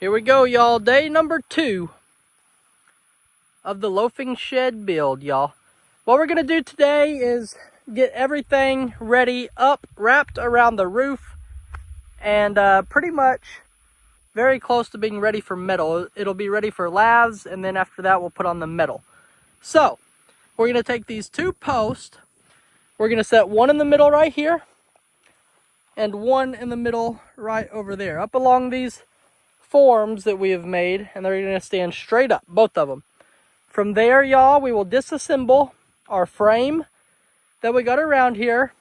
Here we go, y'all. Day number 2 of the loafing shed build, y'all. What we're going to do today is get everything ready up, wrapped around the roof, and pretty much very close to being ready for metal. It'll be ready for laths, and then after that we'll put on the metal. So, we're going to take these 2 posts. We're going to set one in the middle right here, and one in the middle right over there, up along these forms that we have made, and they're going to stand straight up, both of them. From there, y'all, we will disassemble our frame that we got around here.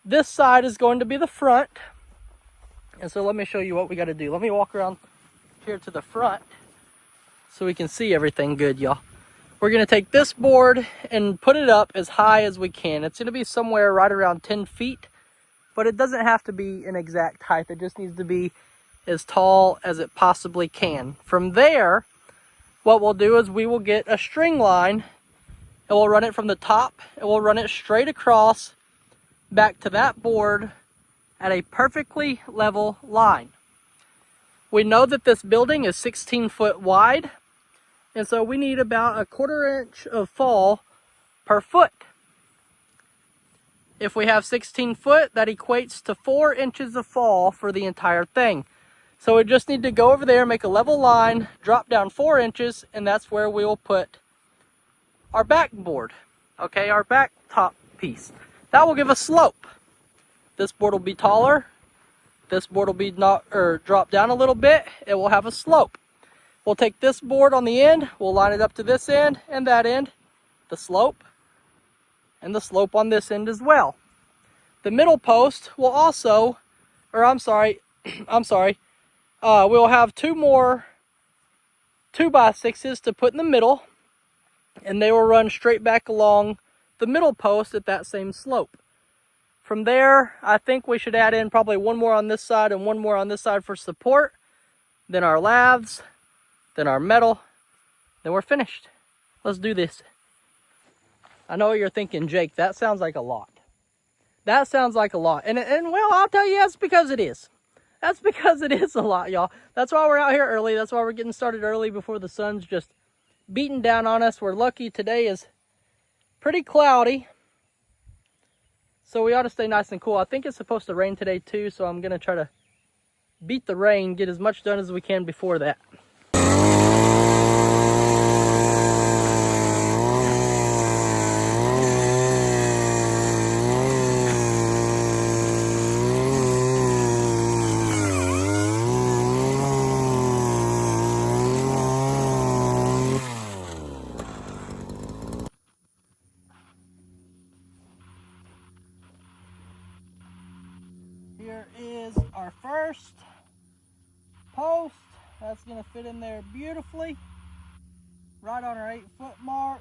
This side is going to be the front, and so let me show you what we got to do. Let me walk around here to the front so we can see everything good, y'all. We're going to take this board and put it up as high as we can. It's going to be somewhere right around 10 feet, but it doesn't have to be an exact height. It just needs to be as tall as it possibly can. From there, what we'll do is we will get a string line, and we'll run it from the top, and we'll run it straight across back to that board at a perfectly level line. We know that this building is 16 foot wide, and so we need about 1/4 inch of fall per foot. If we have 16 foot, that equates to 4 inches of fall for the entire thing. So we just need to go over there, make a level line, drop down 4 inches, and that's where we will put our backboard. Okay, our back top piece. That will give a slope. This board will be taller. This board will be drop down a little bit. It will have a slope. We'll take this board on the end, we'll line it up to this end and that end, the slope, and the slope on this end as well. The middle post will also, we'll have 2 more 2x6s to put in the middle, and they will run straight back along the middle post at that same slope. From there, I think we should add in probably 1 more on this side and 1 more on this side for support, then our laths, then our metal, then we're finished. Let's do this. I know what you're thinking, Jake, that sounds like a lot. That sounds like a lot, and well, I'll tell you, that's because it is. That's because it is a lot, y'all. That's why we're out here early. That's why we're getting started early before the sun's just beating down on us. We're lucky today is pretty cloudy, so we ought to stay nice and cool. I think it's supposed to rain today too, so I'm going to try to beat the rain, get as much done as we can before that. Here is our first post. That's going to fit in there beautifully, right on our 8-foot mark.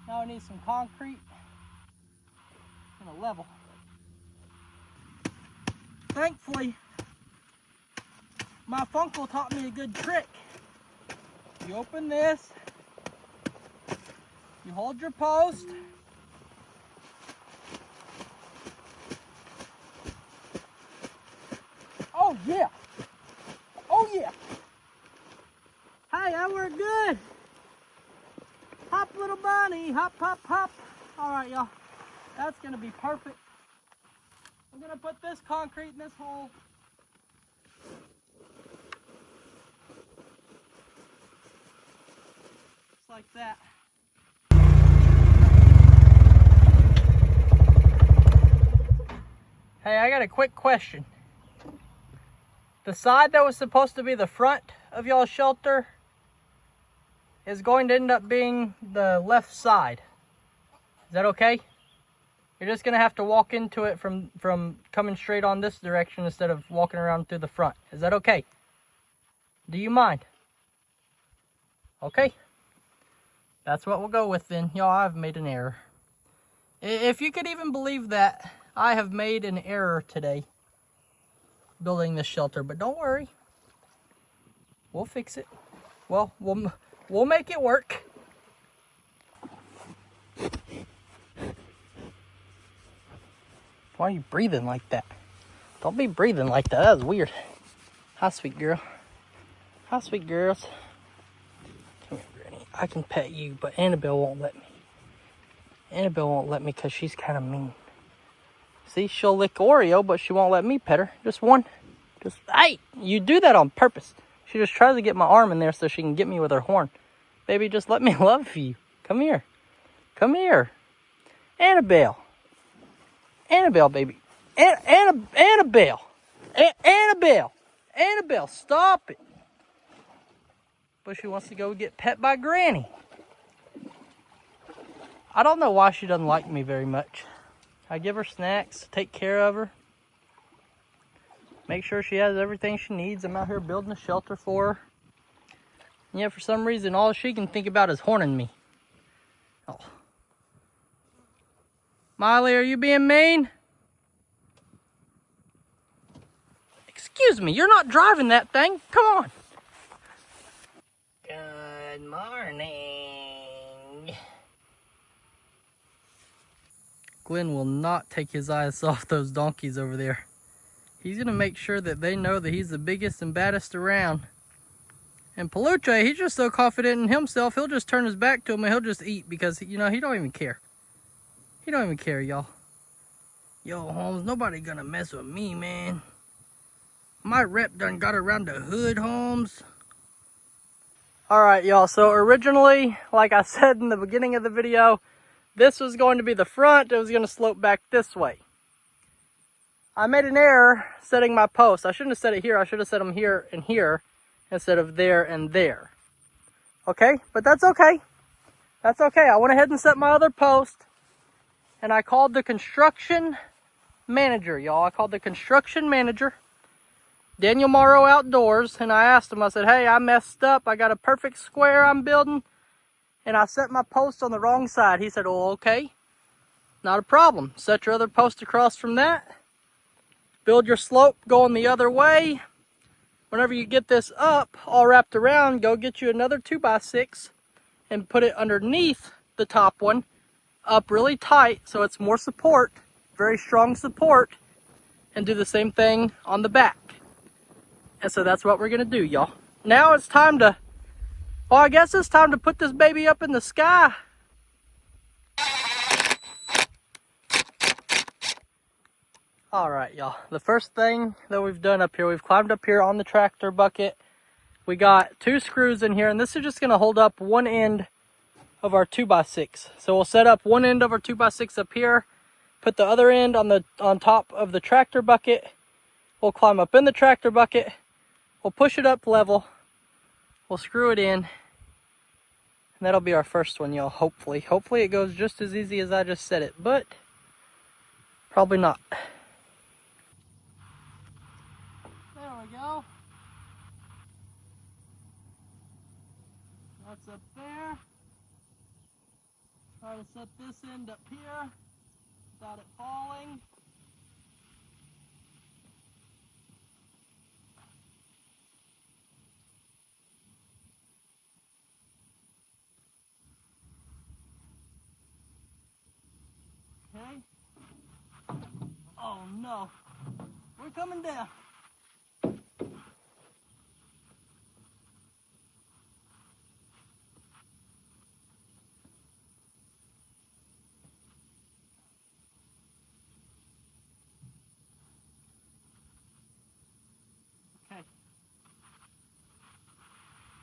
Now we need some concrete and a level. Thankfully, my uncle taught me a good trick. You open this, you hold your post, oh yeah, oh yeah. Hey, that worked good. Hop, little bunny, hop, hop, hop. All right, y'all, that's gonna be perfect. I'm gonna put this concrete in this hole. Just like that. Hey, I got a quick question. The side that was supposed to be the front of y'all's shelter is going to end up being the left side. Is that okay? You're just going to have to walk into it from coming straight on this direction instead of walking around through the front. Is that okay? Do you mind? Okay. That's what we'll go with then. Y'all, I've made an error. If you could even believe that, I have made an error today building this shelter, but don't worry, we'll fix it. Well, we'll make it work. Why are you breathing like that? Don't be breathing like that. That was weird. Hi, sweet girl. Hi, sweet girls. Come here, Granny. I can pet you, but Annabelle won't let me. Annabelle won't let me because she's kind of mean. See, she'll lick Oreo, but she won't let me pet her. Just one. Just, hey, you do that on purpose. She just tries to get my arm in there so she can get me with her horn. Baby, just let me love you. Come here. Come here. Annabelle. Annabelle, baby. Annabelle. Annabelle. Annabelle, stop it. But she wants to go get pet by Granny. I don't know why she doesn't like me very much. I give her snacks, take care of her, make sure she has everything she needs. I'm out here building a shelter for her. And yet for some reason, all she can think about is horning me. Oh. Miley, are you being mean? Excuse me, you're not driving that thing. Come on. Good morning. Glenn will not take his eyes off those donkeys over there. He's going to make sure that they know that he's the biggest and baddest around. And Peluche, he's just so confident in himself, he'll just turn his back to him and he'll just eat because, you know, he don't even care. He don't even care, y'all. Yo, Holmes, nobody gonna mess with me, man. My rep done got around the hood, Holmes. Alright, y'all, so originally, like I said in the beginning of the video, this was going to be the front. It was going to slope back this way. I made an error setting my posts. I shouldn't have set it here. I should have set them here and here instead of there and there. Okay, but that's okay. That's okay. I went ahead and set my other post, and I called the construction manager, y'all. I called the construction manager, Daniel Morrow Outdoors, and I asked him, I said, hey, I messed up. I got a perfect square I'm building, and I set my post on the wrong side. He said, oh, okay, not a problem. Set your other post across from that. Build your slope going the other way. Whenever you get this up, all wrapped around, go get you another 2x6 and put it underneath the top one, up really tight so it's more support, very strong support, and do the same thing on the back. And so that's what we're gonna do, y'all. Now it's time to, well, I guess it's time to put this baby up in the sky. All right, y'all. The first thing that we've done up here, we've climbed up here on the tractor bucket. We got 2 screws in here, and this is just gonna hold up one end of our 2x6. So we'll set up one end of our 2x6 up here, put the other end on top of the tractor bucket. We'll climb up in the tractor bucket. We'll push it up level. We'll screw it in. And that'll be our first one, y'all, hopefully. Hopefully it goes just as easy as I just said it, but probably not. There we go. That's up there. Try to set this end up here without it falling. Okay. Oh no. We're coming down. Okay.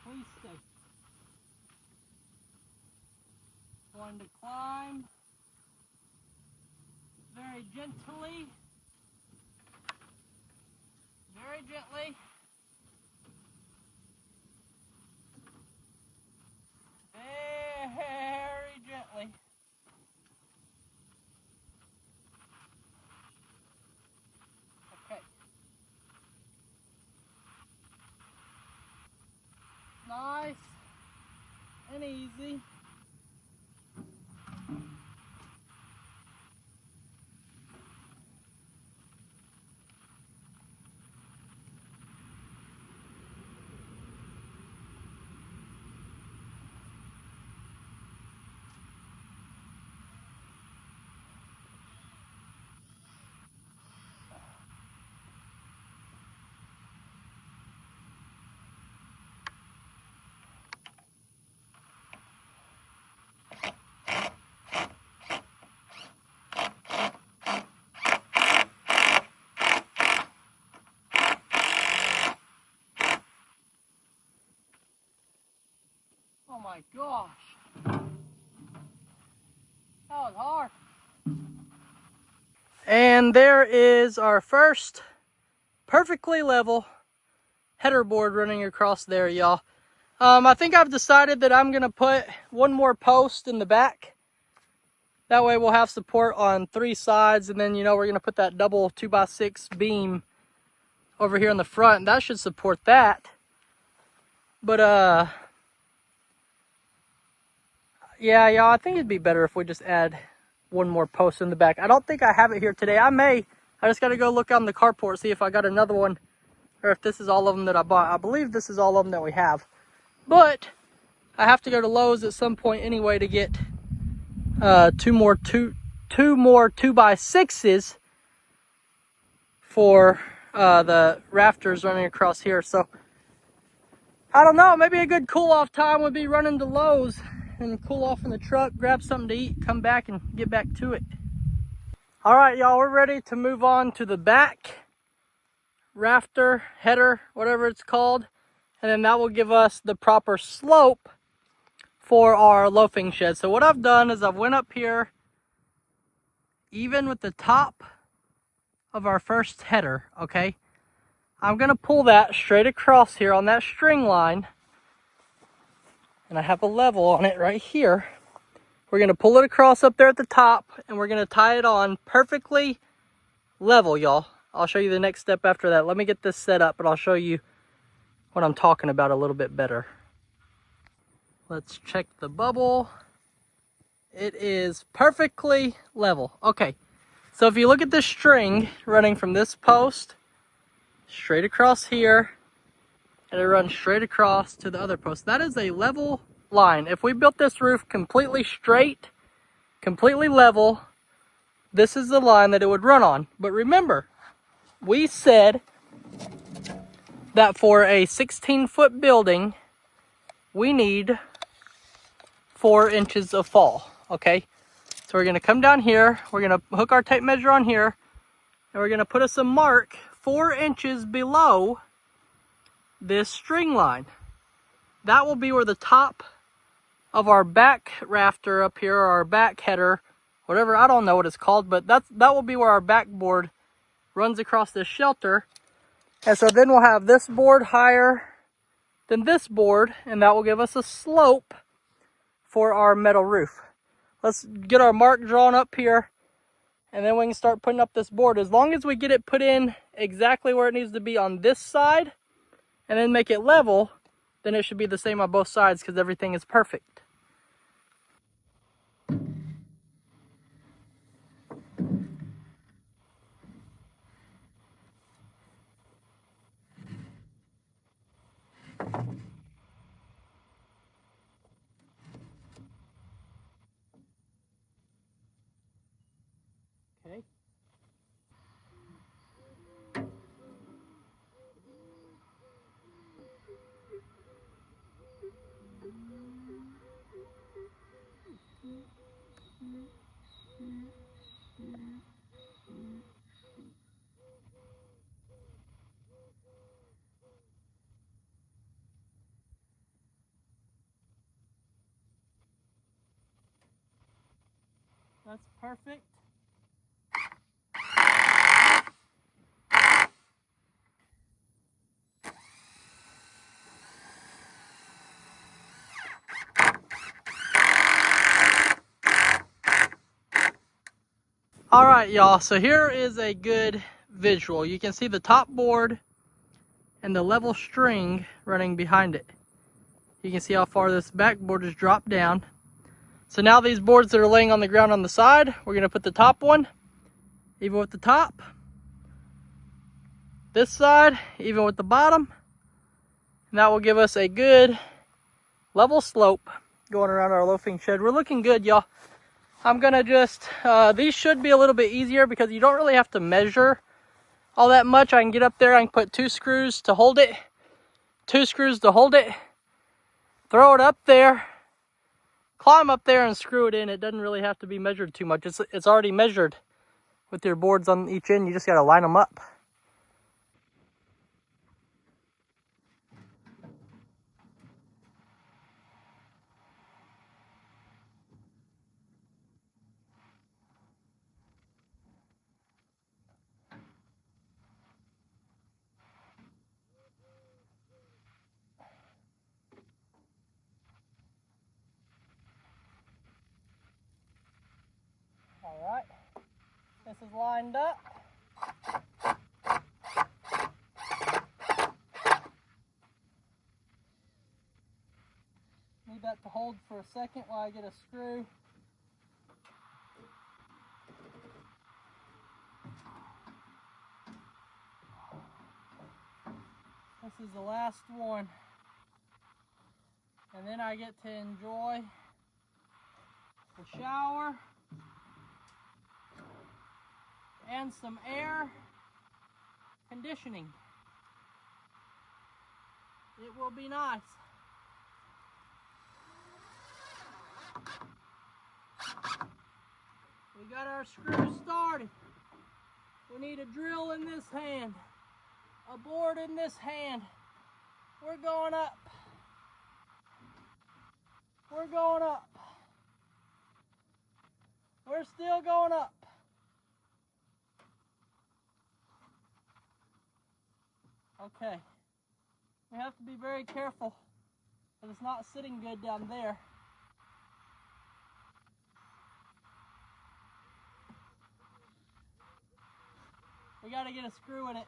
Please stay. Going to climb very gently. Very gently. Very gently. Okay. Nice and easy. my gosh. That was hard. And there is our first perfectly level header board running across there, y'all. I think I've decided that I'm gonna put one more post in the back. That way we'll have support on 3 sides, and then, you know, we're gonna put that double 2x6 beam over here in the front. That should support that. But yeah, y'all, I think it'd be better if we just add one more post in the back. I don't think I have it here today. I just gotta go look on the carport, see if I got another one, or if this is all of them that I bought. I believe this is all of them that we have. But I have to go to Lowe's at some point anyway to get two more 2x6s for the rafters running across here. So I don't know, maybe a good cool off time would be running to Lowe's and cool off in the truck, grab something to eat, come back and get back to it. All right, y'all, we're ready to move on to the back rafter, header, whatever it's called. And then that will give us the proper slope for our loafing shed. So what I've done is I've went up here even with the top of our first header, okay? I'm gonna pull that straight across here on that string line, and I have a level on it right here. We're gonna pull it across up there at the top, and we're gonna tie it on perfectly level, y'all. I'll show you the next step after that. Let me get this set up, and I'll show you what I'm talking about a little bit better. Let's check the bubble. It is perfectly level. Okay, so if you look at this string running from this post straight across here, and it runs straight across to the other post, that is a level line. If we built this roof completely straight, completely level, this is the line that it would run on. But remember, we said that for a 16-foot building, we need 4 inches of fall, okay? So we're gonna come down here, we're gonna hook our tape measure on here, and we're gonna put us a mark 4 inches below this string line. That will be where the top of our back rafter up here, or our back header, whatever, I don't know what it's called, but that will be where our backboard runs across this shelter. And so then we'll have this board higher than this board, and that will give us a slope for our metal roof. Let's get our mark drawn up here, and then we can start putting up this board. As long as we get it put in exactly where it needs to be on this side, and then make it level, then it should be the same on both sides, because everything is perfect. Okay. That's perfect. All right, y'all, so here is a good visual. You can see the top board and the level string running behind it. You can see how far this backboard is dropped down. So now these boards that are laying on the ground on the side, we're gonna put the top one, even with the top. This side, even with the bottom. And that will give us a good level slope going around our loafing shed. We're looking good, y'all. I'm gonna just, these should be a little bit easier because you don't really have to measure all that much. I can get up there, I can put 2 screws to hold it, 2 screws to hold it, throw it up there, climb up there and screw it in. It doesn't really have to be measured too much. It's already measured with your boards on each end. You just gotta line them up. Alright, this is lined up. Need that to hold for a second while I get a screw. This is the last one. And then I get to enjoy the shower and some air conditioning. It will be nice. We got our screws started. We need a drill in this hand, a board in this hand. We're going up. We're going up. We're still going up. Okay. We have to be very careful because it's not sitting good down there. We got to get a screw in it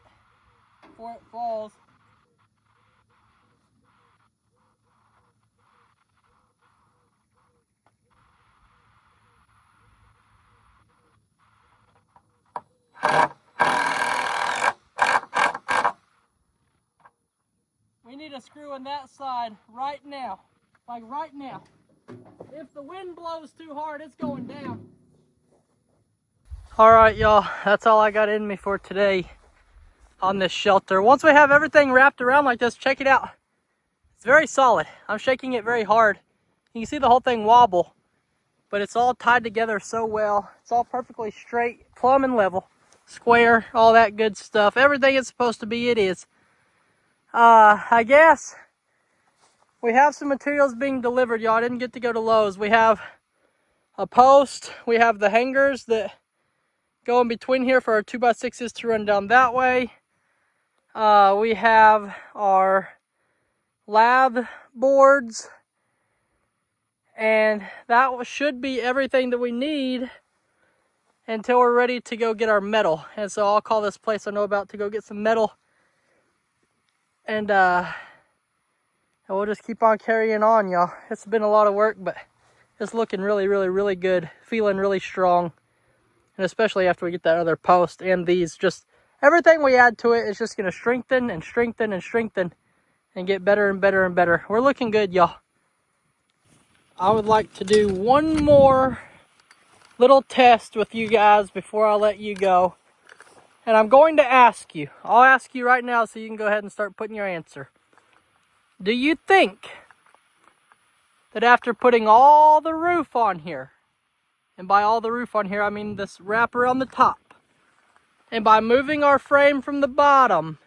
before it falls. We need a screw in that side right now. Like right now. If the wind blows too hard, it's going down. Alright, y'all. That's all I got in me for today on this shelter. Once we have everything wrapped around like this, check it out. It's very solid. I'm shaking it very hard. You can see the whole thing wobble. But it's all tied together so well. It's all perfectly straight, plumb and level. Square, all that good stuff. Everything it's supposed to be, it is. I guess we have some materials being delivered, y'all. I didn't get to go to Lowe's. We have a post. We have the hangers that go in between here for our 2x6s to run down that way. We have our lab boards. And that should be everything that we need until we're ready to go get our metal. And so I'll call this place I know about to go get some metal. And we'll just keep on carrying on, y'all. It's been a lot of work, but it's looking really, really, really good. Feeling really strong. And especially after we get that other post and these, just everything we add to it is just going to strengthen and strengthen and strengthen and get better and better and better. We're looking good, y'all. I would like to do one more little test with you guys before I let you go. And I'm going to ask you. I'll ask you right now so you can go ahead and start putting your answer. Do you think that after putting all the roof on here, and by all the roof on here, I mean this wrapper on the top, and by moving our frame from the bottom,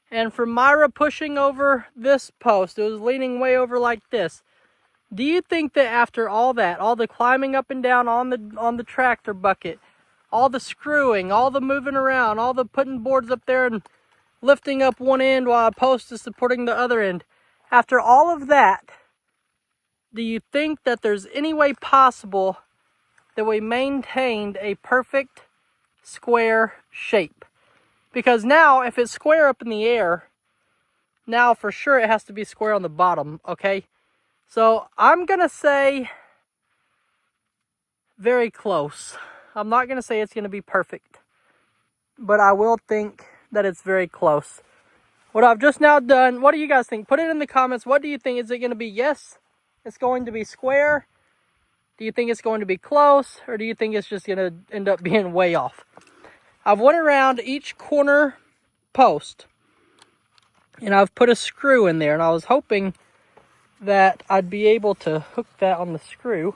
and for Myra pushing over this post, it was leaning way over like this, do you think that after all that, all the climbing up and down on the tractor bucket, all the screwing, all the moving around, all the putting boards up there and lifting up one end while a post is supporting the other end, after all of that, do you think that there's any way possible that we maintained a perfect square shape? Because now, if it's square up in the air, now for sure it has to be square on the bottom, okay? So I'm going to say very close. I'm not going to say it's going to be perfect, but I will think that it's very close. What I've just now done, what do you guys think? Put it in the comments. What do you think? Is it going to be yes, it's going to be square? Do you think it's going to be close? Or do you think it's just going to end up being way off? I've went around each corner post and I've put a screw in there, and I was hoping that I'd be able to hook that on the screw.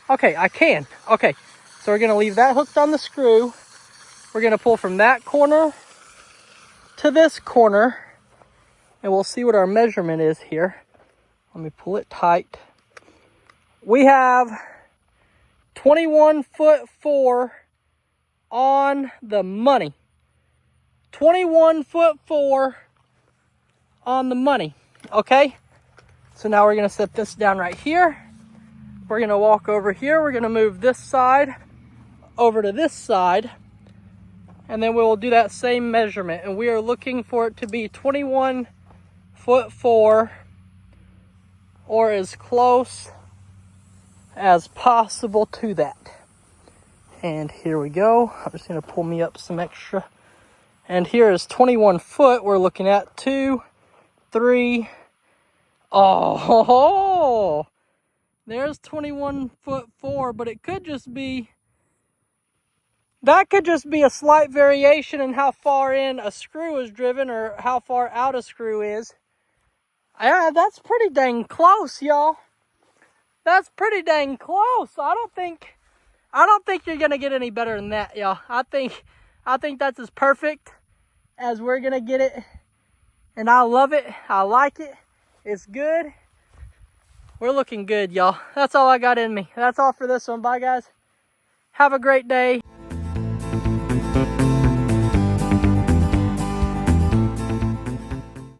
Okay, I can. Okay, so we're going to leave that hooked on the screw. We're going to pull from that corner to this corner, and we'll see what our measurement is here. Let me pull it tight. We have 21 foot 4 on the money. 21 foot 4 on the money. Okay? So now we're going to set this down right here. We're going to walk over here. We're going to move this side over to this side, and then we will do that same measurement. And we are looking for it to be 21 foot 4, or as close as possible to that. And here we go. I'm just gonna pull me up some extra. And here is 21 foot. We're looking at 2, 3. Oh, there's 21 foot 4, but it could just be, that could just be a slight variation in how far in a screw is driven or how far out a screw is. Yeah, that's pretty dang close, y'all. That's pretty dang close. I don't think you're gonna get any better than that, y'all. I think that's as perfect as we're gonna get it. And I love it. I like it. It's good. We're looking good, y'all. That's all I got in me. That's all for this one. Bye, guys. Have a great day.